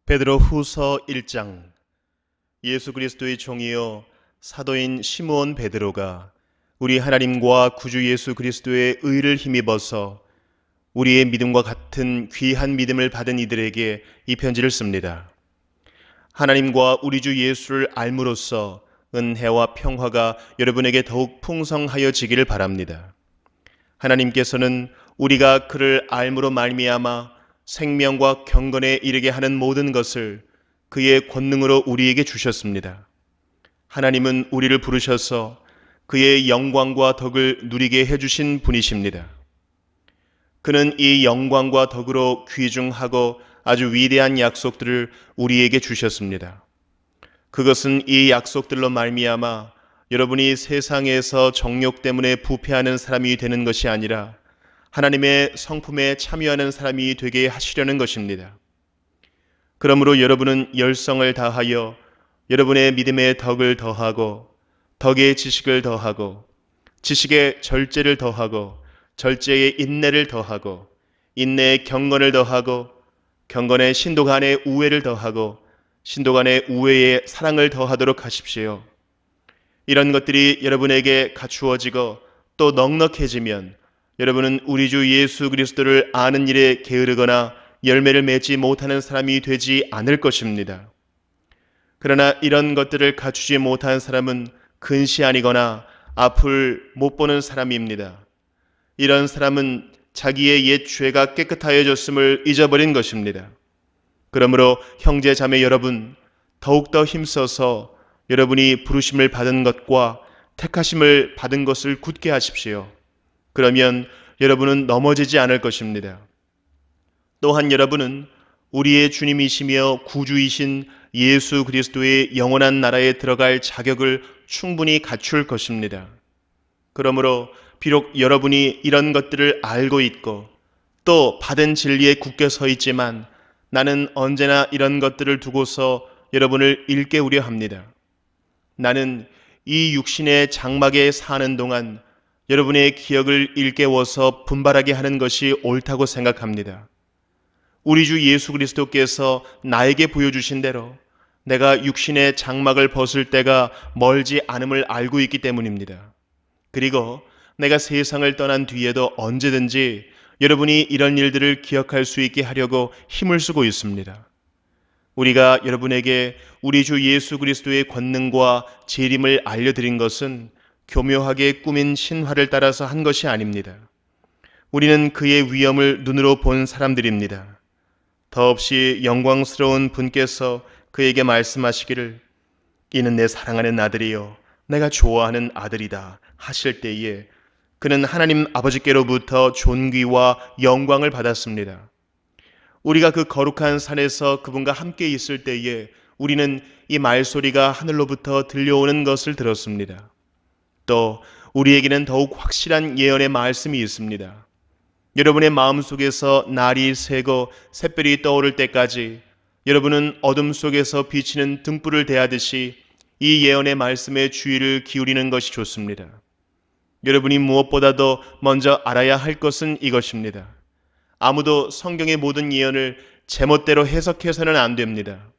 베드로 후서 1장. 예수 그리스도의 종이요 사도인 시므온 베드로가 우리 하나님과 구주 예수 그리스도의 의를 힘입어서 우리의 믿음과 같은 귀한 믿음을 받은 이들에게 이 편지를 씁니다. 하나님과 우리 주 예수를 알므로써 은혜와 평화가 여러분에게 더욱 풍성하여지기를 바랍니다. 하나님께서는 우리가 그를 알므로 말미암아 생명과 경건에 이르게 하는 모든 것을 그의 권능으로 우리에게 주셨습니다. 하나님은 우리를 부르셔서 그의 영광과 덕을 누리게 해주신 분이십니다. 그는 이 영광과 덕으로 귀중하고 아주 위대한 약속들을 우리에게 주셨습니다. 그것은 이 약속들로 말미암아 여러분이 세상에서 정욕 때문에 부패하는 사람이 되는 것이 아니라 하나님의 성품에 참여하는 사람이 되게 하시려는 것입니다. 그러므로 여러분은 열성을 다하여 여러분의 믿음의 덕을 더하고 덕의 지식을 더하고 지식의 절제를 더하고 절제의 인내를 더하고 인내의 경건을 더하고 경건의 신도 간의 우애를 더하고 신도 간의 우애에 사랑을 더하도록 하십시오. 이런 것들이 여러분에게 갖추어지고 또 넉넉해지면 여러분은 우리 주 예수 그리스도를 아는 일에 게으르거나 열매를 맺지 못하는 사람이 되지 않을 것입니다. 그러나 이런 것들을 갖추지 못한 사람은 근시안이거나 앞을 못 보는 사람입니다. 이런 사람은 자기의 옛 죄가 깨끗하여졌음을 잊어버린 것입니다. 그러므로 형제 자매 여러분, 더욱더 힘써서 여러분이 부르심을 받은 것과 택하심을 받은 것을 굳게 하십시오. 그러면 여러분은 넘어지지 않을 것입니다. 또한 여러분은 우리의 주님이시며 구주이신 예수 그리스도의 영원한 나라에 들어갈 자격을 충분히 갖출 것입니다. 그러므로 비록 여러분이 이런 것들을 알고 있고 또 받은 진리에 굳게 서 있지만 나는 언제나 이런 것들을 두고서 여러분을 일깨우려 합니다. 나는 이 육신의 장막에 사는 동안 여러분의 기억을 일깨워서 분발하게 하는 것이 옳다고 생각합니다. 우리 주 예수 그리스도께서 나에게 보여주신 대로 내가 육신의 장막을 벗을 때가 멀지 않음을 알고 있기 때문입니다. 그리고 내가 세상을 떠난 뒤에도 언제든지 여러분이 이런 일들을 기억할 수 있게 하려고 힘을 쓰고 있습니다. 우리가 여러분에게 우리 주 예수 그리스도의 권능과 재림을 알려드린 것은 교묘하게 꾸민 신화를 따라서 한 것이 아닙니다. 우리는 그의 위엄을 눈으로 본 사람들입니다. 더없이 영광스러운 분께서 그에게 말씀하시기를 이는 내 사랑하는 아들이요 내가 좋아하는 아들이다 하실 때에 그는 하나님 아버지께로부터 존귀와 영광을 받았습니다. 우리가 그 거룩한 산에서 그분과 함께 있을 때에 우리는 이 말소리가 하늘로부터 들려오는 것을 들었습니다. 또 우리에게는 더욱 확실한 예언의 말씀이 있습니다. 여러분의 마음속에서 날이 새고 샛별이 떠오를 때까지 여러분은 어둠 속에서 비치는 등불을 대하듯이 이 예언의 말씀에 주의를 기울이는 것이 좋습니다. 여러분이 무엇보다도 먼저 알아야 할 것은 이것입니다. 아무도 성경의 모든 예언을 제멋대로 해석해서는 안 됩니다.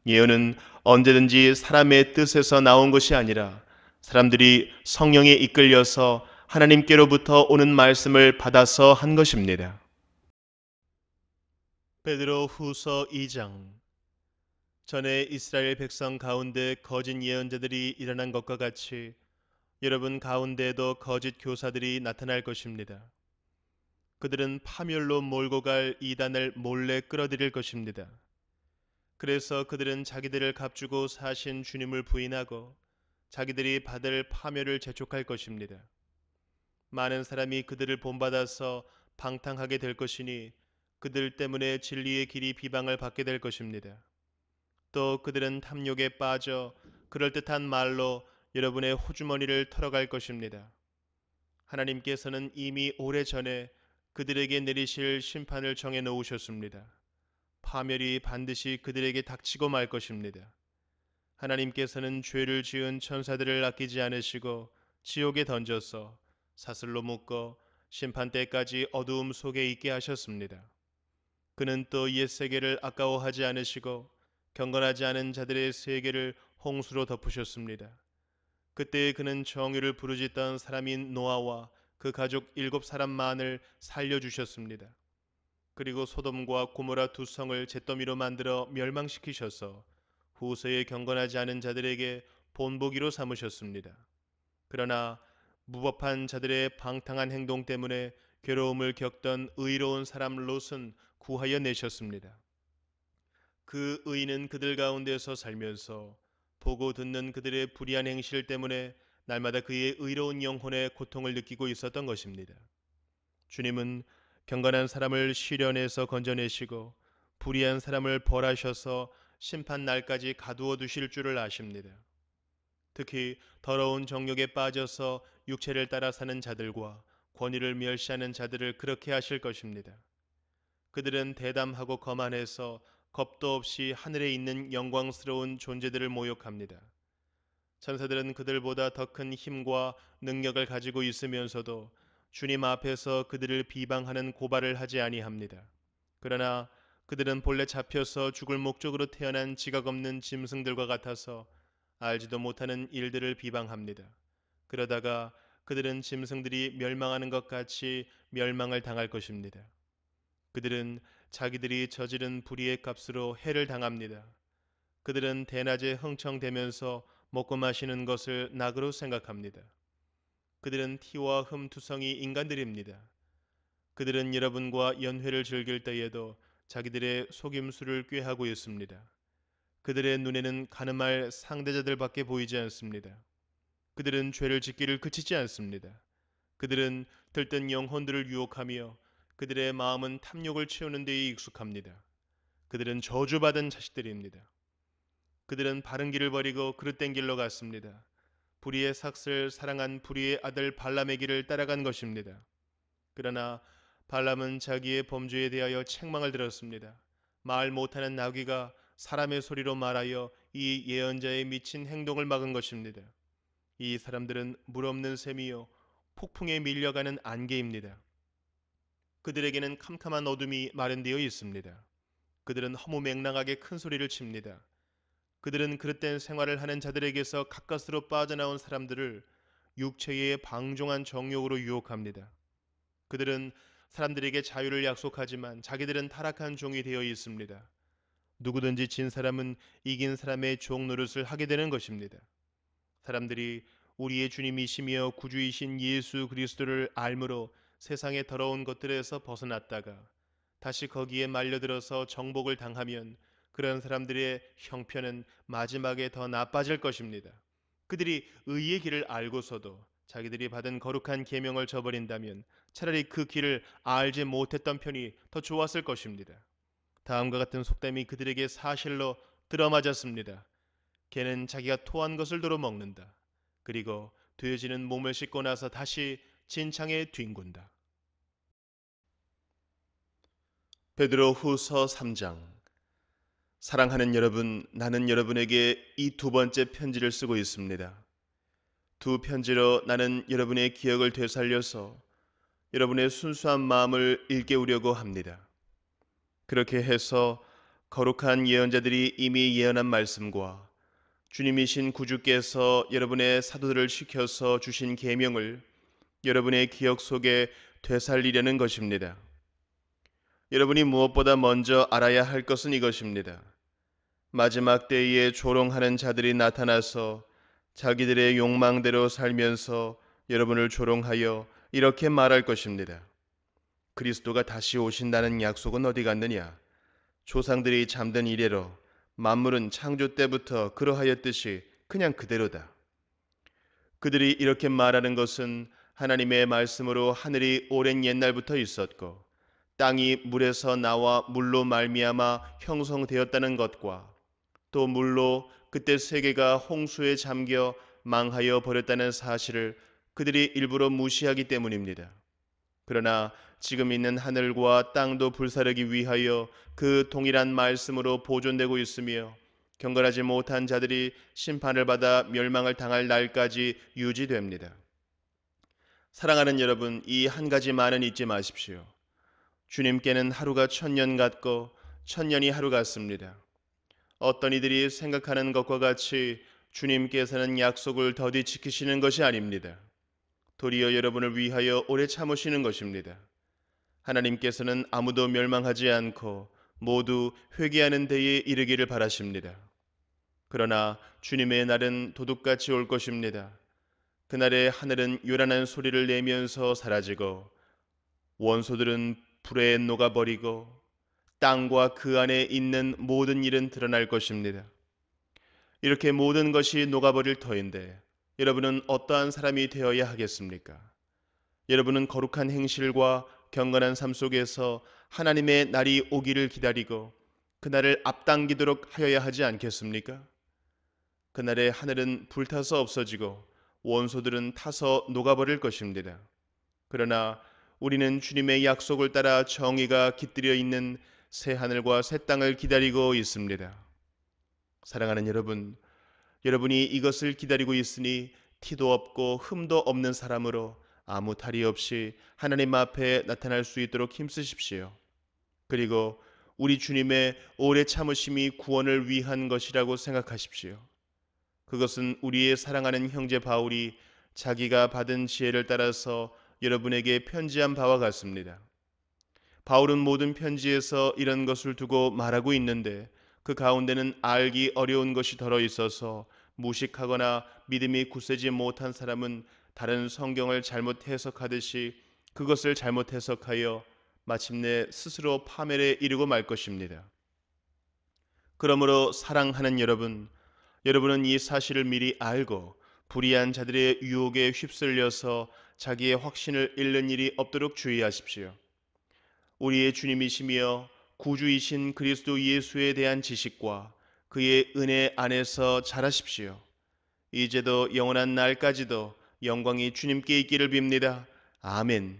예언은 언제든지 사람의 뜻에서 나온 것이 아니라 사람들이 성령에 이끌려서 하나님께로부터 오는 말씀을 받아서 한 것입니다. 베드로 후서 2장. 전에 이스라엘 백성 가운데 거짓 예언자들이 일어난 것과 같이 여러분 가운데에도 거짓 교사들이 나타날 것입니다. 그들은 파멸로 몰고 갈 이단을 몰래 끌어들일 것입니다. 그래서 그들은 자기들을 값주고 사신 주님을 부인하고 자기들이 받을 파멸을 재촉할 것입니다. 많은 사람이 그들을 본받아서 방탕하게 될 것이니 그들 때문에 진리의 길이 비방을 받게 될 것입니다. 또 그들은 탐욕에 빠져 그럴듯한 말로 여러분의 호주머니를 털어갈 것입니다. 하나님께서는 이미 오래전에 그들에게 내리실 심판을 정해 놓으셨습니다. 파멸이 반드시 그들에게 닥치고 말 것입니다. 하나님께서는 죄를 지은 천사들을 아끼지 않으시고 지옥에 던져서 사슬로 묶어 심판 때까지 어두움 속에 있게 하셨습니다. 그는 또 옛 세계를 아까워하지 않으시고 경건하지 않은 자들의 세계를 홍수로 덮으셨습니다. 그때 그는 정의를 부르짖던 사람인 노아와 그 가족 7사람만을 살려주셨습니다. 그리고 소돔과 고모라 두 성을 잿더미로 만들어 멸망시키셔서 후세에 경건하지 않은 자들에게 본보기로 삼으셨습니다. 그러나 무법한 자들의 방탕한 행동 때문에 괴로움을 겪던 의로운 사람 롯은 구하여 내셨습니다. 그 의인은 그들 가운데서 살면서 보고 듣는 그들의 불의한 행실 때문에 날마다 그의 의로운 영혼의 고통을 느끼고 있었던 것입니다. 주님은 경건한 사람을 시련에서 건져내시고 불의한 사람을 벌하셔서 심판 날까지 가두어 두실 줄을 아십니다. 특히 더러운 정욕에 빠져서 육체를 따라 사는 자들과 권위를 멸시하는 자들을 그렇게 하실 것입니다. 그들은 대담하고 거만해서 겁도 없이 하늘에 있는 영광스러운 존재들을 모욕합니다. 천사들은 그들보다 더 큰 힘과 능력을 가지고 있으면서도 주님 앞에서 그들을 비방하는 고발을 하지 아니합니다. 그러나 그들은 본래 잡혀서 죽을 목적으로 태어난 지각 없는 짐승들과 같아서 알지도 못하는 일들을 비방합니다. 그러다가 그들은 짐승들이 멸망하는 것 같이 멸망을 당할 것입니다. 그들은 자기들이 저지른 불의의 값으로 해를 당합니다. 그들은 대낮에 흥청대면서 먹고 마시는 것을 낙으로 생각합니다. 그들은 티와 흠투성이 인간들입니다. 그들은 여러분과 연회를 즐길 때에도 자기들의 속임수를 꾀하고 있습니다. 그들의 눈에는 가늠할 상대자들밖에 보이지 않습니다. 그들은 죄를 짓기를 그치지 않습니다. 그들은 들뜬 영혼들을 유혹하며 그들의 마음은 탐욕을 채우는 데에 익숙합니다. 그들은 저주받은 자식들입니다. 그들은 바른 길을 버리고 그릇된 길로 갔습니다. 불의의 삭슬 사랑한 불의의 아들 발람의 길을 따라간 것입니다. 그러나 발람은 자기의 범죄에 대하여 책망을 들었습니다. 말 못하는 나귀가 사람의 소리로 말하여 이 예언자의 미친 행동을 막은 것입니다. 이 사람들은 물 없는 샘이요 폭풍에 밀려가는 안개입니다. 그들에게는 캄캄한 어둠이 마련되어 있습니다. 그들은 허무맹랑하게 큰 소리를 칩니다. 그들은 그릇된 생활을 하는 자들에게서 가까스로 빠져나온 사람들을 육체의 방종한 정욕으로 유혹합니다. 그들은 사람들에게 자유를 약속하지만 자기들은 타락한 종이 되어 있습니다. 누구든지 진 사람은 이긴 사람의 종 노릇을 하게 되는 것입니다. 사람들이 우리의 주님이시며 구주이신 예수 그리스도를 알므로 세상의 더러운 것들에서 벗어났다가 다시 거기에 말려들어서 정복을 당하면 그런 사람들의 형편은 마지막에 더 나빠질 것입니다. 그들이 의의 길을 알고서도 자기들이 받은 거룩한 계명을 저버린다면 차라리 그 길을 알지 못했던 편이 더 좋았을 것입니다. 다음과 같은 속담이 그들에게 사실로 들어맞았습니다. 개는 자기가 토한 것을 도로 먹는다. 그리고 돼지는 몸을 씻고 나서 다시 진창에 뒹군다. 베드로 후서 3장. 사랑하는 여러분, 나는 여러분에게 이 두 번째 편지를 쓰고 있습니다. 두 편지로 나는 여러분의 기억을 되살려서 여러분의 순수한 마음을 일깨우려고 합니다. 그렇게 해서 거룩한 예언자들이 이미 예언한 말씀과 주님이신 구주께서 여러분의 사도들을 시켜서 주신 계명을 여러분의 기억 속에 되살리려는 것입니다. 여러분이 무엇보다 먼저 알아야 할 것은 이것입니다. 마지막 때에 조롱하는 자들이 나타나서 자기들의 욕망대로 살면서 여러분을 조롱하여 이렇게 말할 것입니다. 그리스도가 다시 오신다는 약속은 어디 갔느냐? 조상들이 잠든 이래로 만물은 창조 때부터 그러하였듯이 그냥 그대로다. 그들이 이렇게 말하는 것은 하나님의 말씀으로 하늘이 오랜 옛날부터 있었고 땅이 물에서 나와 물로 말미암아 형성되었다는 것과 또 물로 그때 세계가 홍수에 잠겨 망하여 버렸다는 사실을 그들이 일부러 무시하기 때문입니다. 그러나 지금 있는 하늘과 땅도 불사르기 위하여 그 동일한 말씀으로 보존되고 있으며 경건하지 못한 자들이 심판을 받아 멸망을 당할 날까지 유지됩니다. 사랑하는 여러분, 이 한 가지만은 잊지 마십시오. 주님께는 하루가 천년 같고 천년이 하루 같습니다. 어떤 이들이 생각하는 것과 같이 주님께서는 약속을 더디 지키시는 것이 아닙니다. 도리어 여러분을 위하여 오래 참으시는 것입니다. 하나님께서는 아무도 멸망하지 않고 모두 회개하는 데에 이르기를 바라십니다. 그러나 주님의 날은 도둑같이 올 것입니다. 그날에 하늘은 요란한 소리를 내면서 사라지고 원소들은 불에 녹아버리고 땅과 그 안에 있는 모든 일은 드러날 것입니다. 이렇게 모든 것이 녹아버릴 터인데 여러분은 어떠한 사람이 되어야 하겠습니까? 여러분은 거룩한 행실과 경건한 삶 속에서 하나님의 날이 오기를 기다리고 그날을 앞당기도록 하여야 하지 않겠습니까? 그날에 하늘은 불타서 없어지고 원소들은 타서 녹아버릴 것입니다. 그러나 우리는 주님의 약속을 따라 정의가 깃들여 있는 새 하늘과 새 땅을 기다리고 있습니다. 사랑하는 여러분, 여러분이 이것을 기다리고 있으니 티도 없고 흠도 없는 사람으로 아무 탈이 없이 하나님 앞에 나타날 수 있도록 힘쓰십시오. 그리고 우리 주님의 오래 참으심이 구원을 위한 것이라고 생각하십시오. 그것은 우리의 사랑하는 형제 바울이 자기가 받은 지혜를 따라서 여러분에게 편지한 바와 같습니다. 바울은 모든 편지에서 이런 것을 두고 말하고 있는데 그 가운데는 알기 어려운 것이 들어 있어서 무식하거나 믿음이 굳세지 못한 사람은 다른 성경을 잘못 해석하듯이 그것을 잘못 해석하여 마침내 스스로 파멸에 이르고 말 것입니다. 그러므로 사랑하는 여러분, 여러분은 이 사실을 미리 알고 불의한 자들의 유혹에 휩쓸려서 자기의 확신을 잃는 일이 없도록 주의하십시오. 우리의 주님이시며 구주이신 그리스도 예수에 대한 지식과 그의 은혜 안에서 자라십시오. 이제도 영원한 날까지도 영광이 주님께 있기를 빕니다. 아멘.